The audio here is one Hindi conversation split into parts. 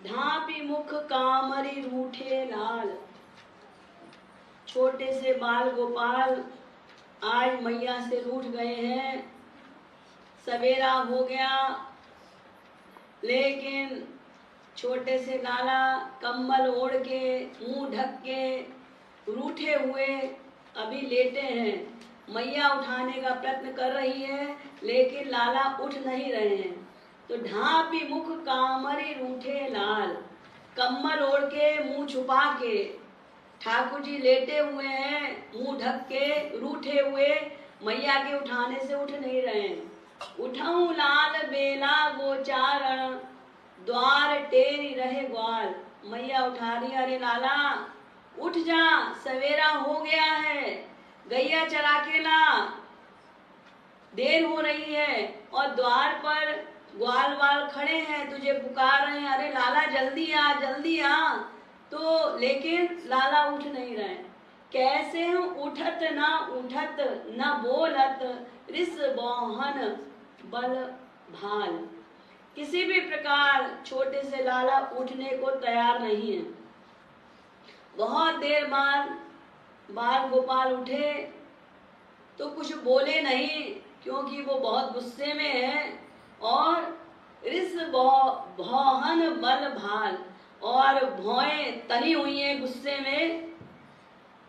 ढापी मुख कामरी रूठे लाल। छोटे से बाल गोपाल आज मैया से रूठ गए हैं। सवेरा हो गया लेकिन छोटे से लाला कंबल ओढ़ के मुंह ढक के रूठे हुए अभी लेटे हैं। मैया उठाने का प्रयत्न कर रही है लेकिन लाला उठ नहीं रहे हैं। तो ढापी मुख कामरी रूठे लाल, कम्बल ओढ़ के मुंह छुपा के ठाकुर जी लेटे हुए हैं, मुंह ढक के रूठे हुए, मैया के उठाने से उठ नहीं रहे हैं। उठाऊं लाल बेला गोचारण, द्वार टेरी रहे ग्वाल। मैया उठा रही, अरे लाला उठ जा, सवेरा हो गया है, गैया चरा के ला, देर हो रही है। और द्वार पर ग्वाल वाल खड़े हैं, तुझे पुकार रहे हैं, अरे लाला जल्दी आ जल्दी आ। तो लेकिन लाला उठ नहीं रहे। कैसे हूँ उठत न बोलत, रिस बोहन बल भाल। किसी भी प्रकार छोटे से लाला उठने को तैयार नहीं है। बहुत देर बाद बाल गोपाल उठे तो कुछ बोले नहीं, क्योंकि वो बहुत गुस्से में है। और रिस भौहन बल भाल, और भौएं तनी हुई हैं गुस्से में,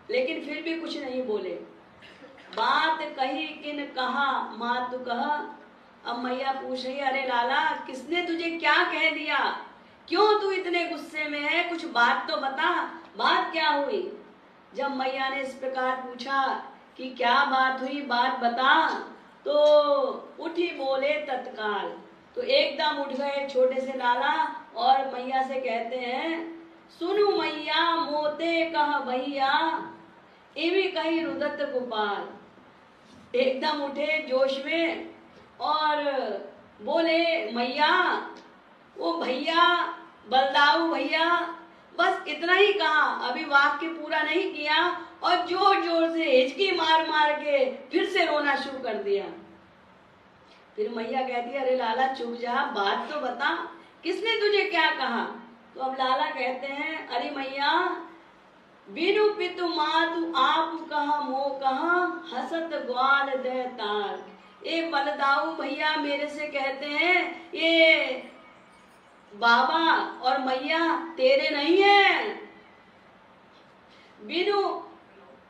लेकिन फिर भी कुछ नहीं बोले। बात कही किन कहा मातु कहा। अब मैया पूछ रही, अरे लाला किसने तुझे क्या कह दिया, क्यों तू इतने गुस्से में है, कुछ बात तो बता, बात क्या हुई। जब मैया ने इस प्रकार पूछा कि क्या बात हुई, बात बता, तो उठी बोले तत्काल। तो एकदम उठ गए छोटे से लाला और मैया से कहते हैं, सुनु मैया मोते कह भैया, इवी कही रुदत गोपाल। एकदम उठे जोश में और बोले, मैया वो भैया बलदाऊ भैया, बस इतना ही कहा, अभी वाक्य पूरा नहीं किया, और जोर जोर से हिचकी मार मार के फिर से रोना शुरू कर दिया। फिर मैया कहती है, अरे लाला चुप जा, बात तो बता, किसने तुझे क्या कहा। तो अब लाला कहते हैं, अरे मैया बिनु पितु मातु आप कहा मो कहा, हसत ग्वाल दे तार। ये बलदाऊ भैया मेरे से कहते हैं, ये बाबा और मैया तेरे नहीं है। बिनु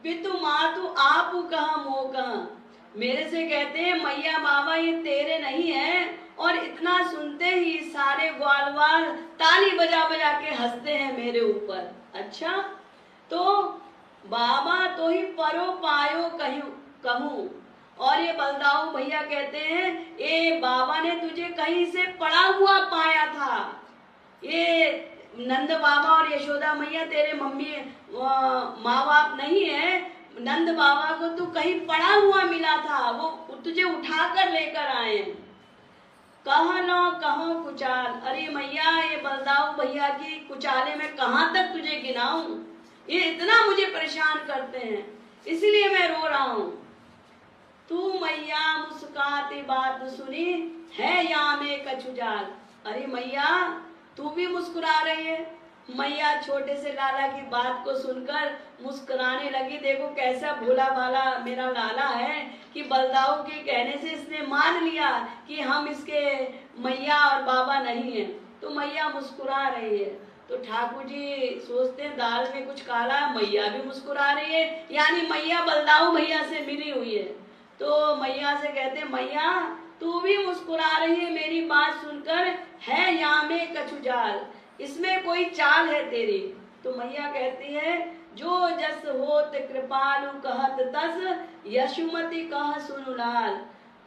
पितु मातु आप कहा मो कहा, मेरे से कहते हैं मैया बाबा ये तेरे नहीं है। और इतना सुनते ही सारे ग्वालवाल ताली बजा बजा के हंसते हैं मेरे ऊपर। अच्छा, तो बाबा तो ही परो पायो कहूं। और ये बलदाऊ भैया कहते हैं, ये बाबा ने तुझे कहीं से पड़ा हुआ पाया था। ये नंद बाबा और यशोदा मैया तेरे मम्मी माँ बाप नहीं है। नंद बाबा को तू कहीं पड़ा हुआ मिला था, वो तुझे उठा कर लेकर आए। कहाँ लो कहो कुचाल। अरे मैया ये बलदाऊ भैया की कुचाले में कहाँ तक तुझे गिनाऊं, ये इतना मुझे परेशान करते हैं, इसलिए मैं रो रहा हूँ। तू मैया मुस्काती बात सुनी, है या में कछुजाल। अरे मैया तू भी मुस्कुरा रही है। मैया छोटे से लाला की बात को सुनकर मुस्कुराने लगी। देखो कैसा भोला भाला मेरा लाला है कि बलदाऊ के कहने से इसने मान लिया कि हम इसके मैया और बाबा नहीं हैं। तो मैया मुस्कुरा रही है। तो ठाकुर जी सोचते हैं दाल में कुछ काला, मैया भी मुस्कुरा रही है, यानी मैया बलदाऊ भैया से मिली हुई है। तो मैया से कहते हैं, मैया तू भी मुस्कुरा रही है मेरी बात सुनकर, है यहाँ में कछुजाल, इसमें कोई चाल है तेरी। तो मैया कहती है, जो जस होत कृपालु कहत तस, यशोमती कह सुनु लाल।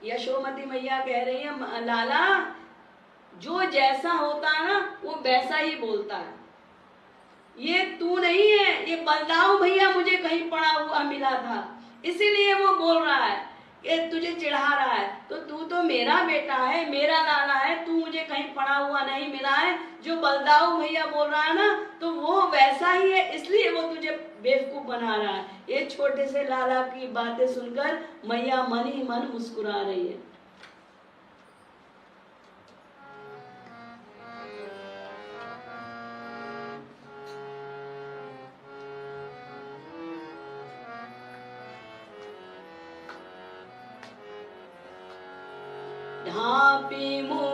यशोमती मैया कह रही है, लाला जो जैसा होता है ना वो वैसा ही बोलता है। ये तू नहीं है, ये बलदाऊ भैया मुझे कहीं पड़ा हुआ मिला था, इसीलिए वो बोल रहा है, ये तुझे चिढ़ा रहा है। तो तू तो मेरा बेटा है, मेरा लाला है, तू मुझे कहीं पड़ा हुआ नहीं मिला है। जो बलदाऊ भैया बोल रहा है ना, तो वो वैसा ही है, इसलिए वो तुझे बेवकूफ बना रहा है। ये छोटे से लाला की बातें सुनकर मैया मन ही मन मुस्कुरा रही है। ढांपी मुँह